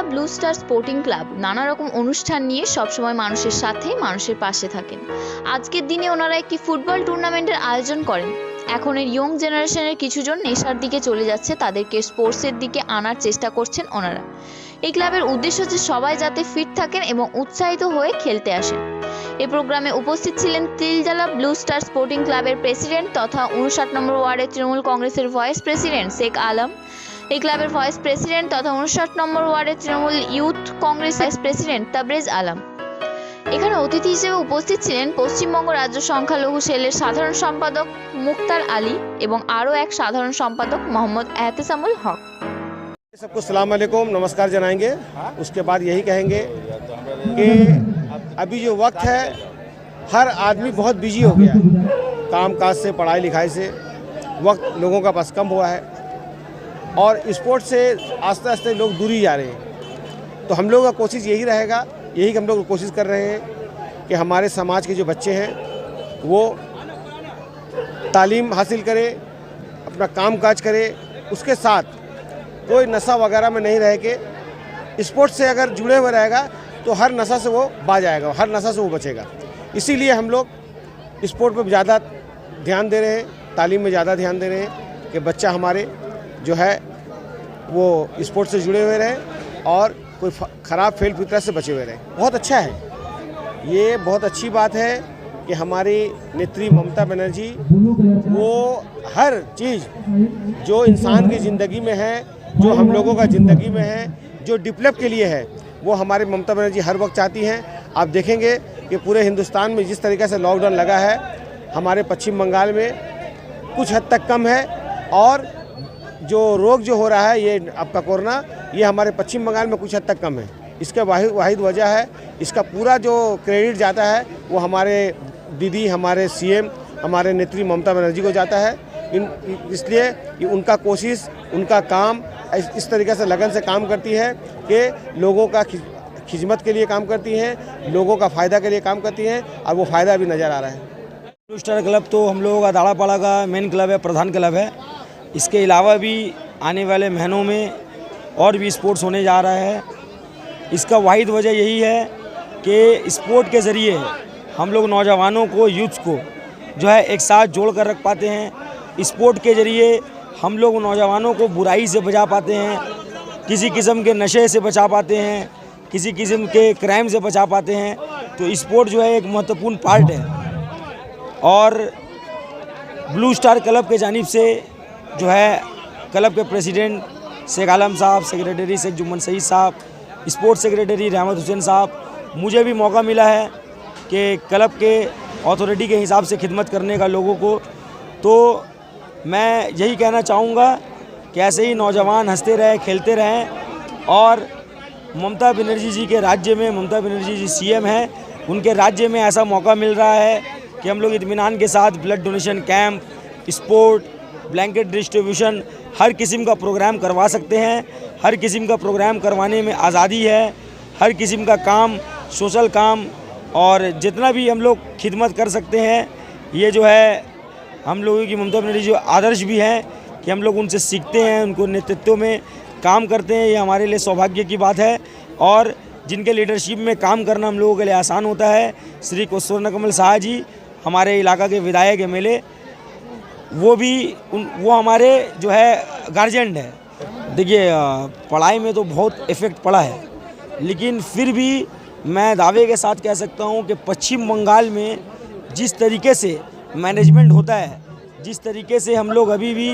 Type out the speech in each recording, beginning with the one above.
Tiljala blue star sporting club নানা রকম অনুষ্ঠান নিয়ে সবসময় মানুষের সাথে মানুষের পাশে থাকেন। আজকের দিনে ওনারা একটি ফুটবল টুর্নামেন্টের আয়োজন করেন। এখনের ইয়ং জেনারেশনের কিছুজন নেশার দিকে চলে যাচ্ছে, তাদেরকে স্পোর্টসের দিকে আনার চেষ্টা করছেন ওনারা। এই ক্লাবের উদ্দেশ্য হচ্ছে সবাই যাতে ফিট থাকেন এবং উৎসাহিত হয়ে খেলতে আসেন। এই প্রোগ্রামে উপস্থিত ছিলেন তিলজালা ব্লু স্টার স্পোর্টিং ক্লাবের প্রেসিডেন্ট তথা 59 নম্বর ওয়ার্ডের তৃণমূল কংগ্রেসের ভাইস প্রেসিডেন্ট শেখ আলম, এই ক্লাবের ভাইস প্রেসিডেন্ট তথা 59 নম্বর ওয়ার্ডের Trinamool youth Congress vice president Tabrez Alam. এখানে অতিথি হিসেবে উপস্থিত ছিলেন পশ্চিমবঙ্গ রাজ্য সংখ্যালঘু সেলের সাধারণ সম্পাদক মুক্তার আলী এবং আরও এক সাধারণ সম্পাদক মোহাম্মद एहतेसामुल हक। सबको सलाम अलैकुम नमस्कार जनाएंगे। उसके बाद यही कहेंगे कि अभी जो वक्त है हर आदमी बहुत बिजी हो गया है, काम काज से पढ़ाई लिखाई से वक्त लोगों का पास कम हुआ है और स्पोर्ट्स से आस्ते आस्ते लोग दूर ही जा रहे हैं। तो हम लोगों का कोशिश यही रहेगा, यही हम लोग कोशिश कर रहे हैं कि हमारे समाज के जो बच्चे हैं वो तालीम हासिल करें, अपना काम काज करें, उसके साथ कोई नशा वगैरह में नहीं रह के स्पोर्ट्स से अगर जुड़े हुए रहेगा तो हर नशा से वो बाज आएगा, हर नशा से वो बचेगा। इसीलिए हम लोग स्पोर्ट पर ज़्यादा ध्यान दे रहे हैं, तालीम में ज़्यादा ध्यान दे रहे हैं कि बच्चा हमारे जो है वो स्पोर्ट्स से जुड़े हुए रहे और कोई ख़राब फेल फितरत से बचे हुए रहे। बहुत अच्छा है, ये बहुत अच्छी बात है कि हमारी नेत्री ममता बनर्जी वो हर चीज़ जो इंसान की ज़िंदगी में है, जो हम लोगों का ज़िंदगी में है, जो डेवलप के लिए है, वो हमारे ममता बनर्जी हर वक्त चाहती हैं। आप देखेंगे कि पूरे हिंदुस्तान में जिस तरीके से लॉकडाउन लगा है, हमारे पश्चिम बंगाल में कुछ हद तक कम है और जो रोग जो हो रहा है ये आपका कोरोना, ये हमारे पश्चिम बंगाल में कुछ हद तक कम है। इसका वाहिद वजह है, इसका पूरा जो क्रेडिट जाता है वो हमारे दीदी, हमारे सीएम, हमारे नेत्री ममता बनर्जी को जाता है। इसलिए कि उनका कोशिश, उनका काम इस तरीके से लगन से काम करती है कि लोगों का खिदमत के लिए काम करती हैं, लोगों का फ़ायदा के लिए काम करती हैं और वो फ़ायदा भी नज़र आ रहा है। ब्लू स्टार क्लब तो हम लोगों का दाड़ापाड़ा का मेन क्लब है, प्रधान क्लब है। इसके अलावा भी आने वाले महीनों में और भी स्पोर्ट्स होने जा रहा है। इसका वाहिद वजह यही है कि स्पोर्ट के ज़रिए हम लोग नौजवानों को, यूथ को जो है एक साथ जोड़ कर रख पाते हैं। स्पोर्ट के ज़रिए हम लोग नौजवानों को बुराई से बचा पाते हैं, किसी किस्म के नशे से बचा पाते हैं, किसी किस्म के क्राइम से बचा पाते हैं। तो स्पोर्ट जो है एक महत्वपूर्ण पार्ट है और ब्लू स्टार क्लब के जानिब से जो है क्लब के प्रेसिडेंट शेख आलम साहब, सेक्रेटरी शेख जुम्मन सईद साहब, स्पोर्ट्स सेक्रेटरी रहमत हुसैन साहब, मुझे भी मौका मिला है कि क्लब के अथॉरिटी के हिसाब से खिदमत करने का लोगों को। तो मैं यही कहना चाहूँगा कि ऐसे ही नौजवान हंसते रहें, खेलते रहें और ममता बनर्जी जी के राज्य में, ममता बनर्जी जी सीएम हैं, उनके राज्य में ऐसा मौका मिल रहा है कि हम लोग इत्मीनान के साथ blood donation camp, sport, blanket distribution, हर किस्म का प्रोग्राम करवा सकते हैं। हर किस्म का प्रोग्राम करवाने में आज़ादी है। हर किस्म का काम, सोशल काम और जितना भी हम लोग खिदमत कर सकते हैं, ये जो है हम लोगों की ममता बनर्जी जो आदर्श भी हैं कि हम लोग उनसे सीखते हैं, उनको नेतृत्व में काम करते हैं। ये हमारे लिए सौभाग्य की बात है और जिनके लीडरशिप में काम करना हम लोगों के लिए आसान होता है। श्री स्वर्ण कमल शाह जी हमारे इलाका के विधायक MLA, वो हमारे जो है गार्जियन है। देखिए पढ़ाई में तो बहुत इफ़ेक्ट पड़ा है, लेकिन फिर भी मैं दावे के साथ कह सकता हूँ कि पश्चिम बंगाल में जिस तरीके से मैनेजमेंट होता है, जिस तरीके से हम लोग अभी भी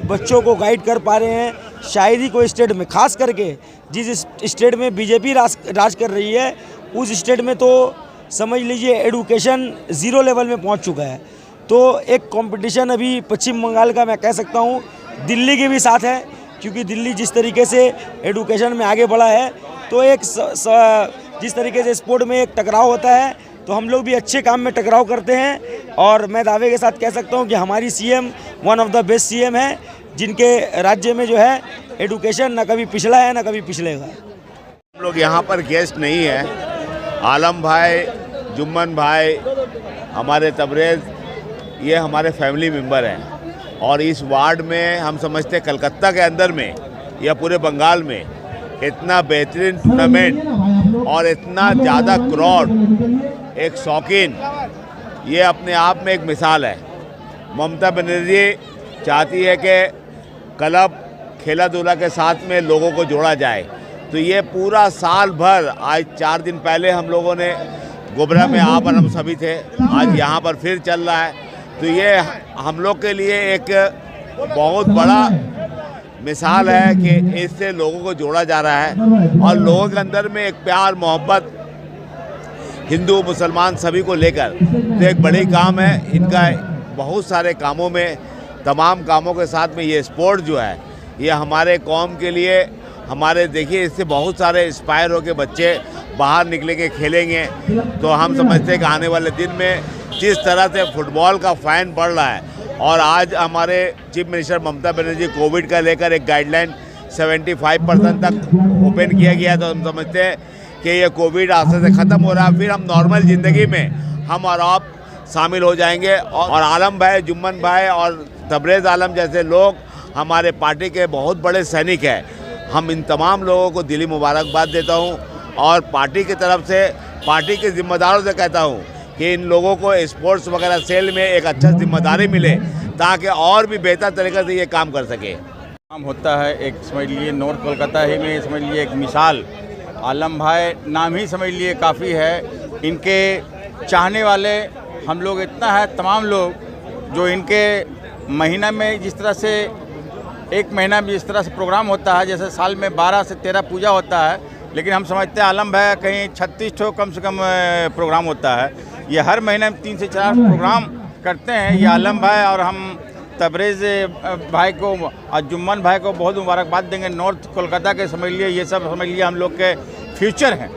बच्चों को गाइड कर पा रहे हैं, शायद ही कोई स्टेट में, खास करके जिस स्टेट में बीजेपी राज कर रही है, उस स्टेट में तो समझ लीजिए एडुकेशन 0 लेवल में पहुंच चुका है। तो एक कंपटीशन अभी पश्चिम बंगाल का मैं कह सकता हूं दिल्ली के भी साथ है, क्योंकि दिल्ली जिस तरीके से एडुकेशन में आगे बढ़ा है, तो एक जिस तरीके से स्पोर्ट में एक टकराव होता है, तो हम लोग भी अच्छे काम में टकराव करते हैं। और मैं दावे के साथ कह सकता हूं कि हमारी CM one of the best CM है, जिनके राज्य में जो है एडुकेशन ना कभी पिछड़ा है ना कभी पिछड़ेगा। हम लोग यहाँ पर गेस्ट नहीं है, आलम भाई, जुम्मन भाई, हमारे तबरेज़, ये हमारे फैमिली मेम्बर हैं और इस वार्ड में हम समझते हैं कलकत्ता के अंदर में या पूरे बंगाल में इतना बेहतरीन टूर्नामेंट और इतना ज़्यादा क्राउड, एक शौकीन, ये अपने आप में एक मिसाल है। ममता बनर्जी चाहती है कि क्लब खेला धूला के साथ में लोगों को जोड़ा जाए, तो ये पूरा साल भर, आज 4 दिन पहले हम लोगों ने गोबरा में यहाँ पर हम सभी थे, आज यहाँ पर फिर चल रहा है, तो ये हम लोग के लिए एक बहुत बड़ा मिसाल है कि इससे लोगों को जोड़ा जा रहा है और लोगों के अंदर में एक प्यार मोहब्बत हिंदू मुसलमान सभी को लेकर, तो एक बड़ी काम है इनका। बहुत सारे कामों में, तमाम कामों के साथ में ये स्पोर्ट जो है ये हमारे कौम के लिए, हमारे देखिए इससे बहुत सारे इंस्पायर होकर बच्चे बाहर निकलेंगे, खेलेंगे, तो हम समझते हैं कि आने वाले दिन में जिस तरह से फुटबॉल का फैन बढ़ रहा है, और आज हमारे chief minister Mamata Banerjee Covid का लेकर एक गाइडलाइन 75% तक ओपन किया गया, तो हम समझते हैं कि ये कोविड आस्ते से ख़त्म हो रहा है, फिर हम नॉर्मल ज़िंदगी में हम और आप शामिल हो जाएंगे। और आलम भाई, जुम्मन भाई और तबरेज़ आलम जैसे लोग हमारे पार्टी के बहुत बड़े सैनिक हैं। हम इन तमाम लोगों को दिली मुबारकबाद देता हूँ और पार्टी की तरफ से, पार्टी के ज़िम्मेदारों से कहता हूँ कि इन लोगों को स्पोर्ट्स वगैरह सेल में एक अच्छा जिम्मेदारी मिले ताकि और भी बेहतर तरीके से ये काम कर सके। काम होता है एक, समझ लीजिए नॉर्थ कोलकाता ही में समझ लीजिए एक मिसाल। आलम भाई नाम ही समझ लिए काफ़ी है, इनके चाहने वाले हम लोग इतना है, तमाम लोग जो इनके महीना में जिस तरह से, एक महीना में जिस तरह से प्रोग्राम होता है, जैसे साल में 12 से 13 पूजा होता है, लेकिन हम समझते हैं आलम भाई कहीं 36 ठो कम से कम प्रोग्राम होता है। ये हर महीने में 3 से 4 प्रोग्राम करते हैं। ये आलम भाई और हम तबरेज़ भाई को और जुम्मन भाई को बहुत मुबारकबाद देंगे। नॉर्थ कोलकाता के समझ लिए ये सब समझ लिए हम लोग के फ्यूचर हैं।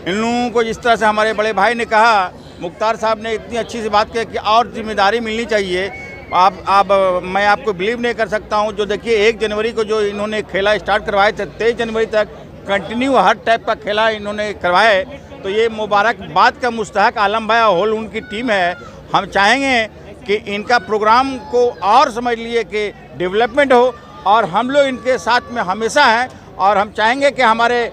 इन लोगों को जिस तरह से हमारे बड़े भाई ने कहा, मुख्तार साहब ने इतनी अच्छी सी बात कही कि और जिम्मेदारी मिलनी चाहिए। मैं आपको बिलीव नहीं कर सकता हूँ, जो देखिए 1 जनवरी को जो इन्होंने खेला स्टार्ट करवाए थे, 23 जनवरी तक कंटिन्यू हर टाइप का खेला इन्होंने करवाए, तो ये मुबारकबाद का मुस्तहक आलम भाई और होल उनकी टीम है। हम चाहेंगे कि इनका प्रोग्राम को और समझ लिए कि डेवलपमेंट हो, और हम लोग इनके साथ में हमेशा हैं। और हम चाहेंगे कि हमारे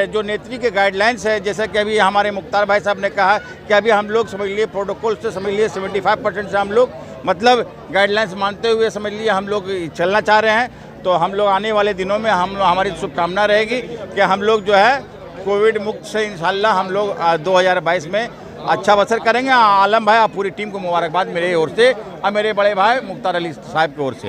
जो नेत्री के गाइडलाइंस है, जैसा कि अभी हमारे मुख्तार भाई साहब ने कहा कि अभी हम लोग समझ लिए प्रोटोकॉल से समझ लिए 75% से हम लोग मतलब गाइडलाइंस मानते हुए समझ लिए हम लोग चलना चाह रहे हैं। तो हम लोग आने वाले दिनों में हमारी शुभकामना रहेगी कि हम लोग जो है कोविड मुक्त से इंशाल्लाह हम लोग 2022 में अच्छा बसर करेंगे। आलम भाई और पूरी टीम को मुबारकबाद मेरे ओर से और मेरे बड़े भाई मुख्तार अली साहब की ओर से।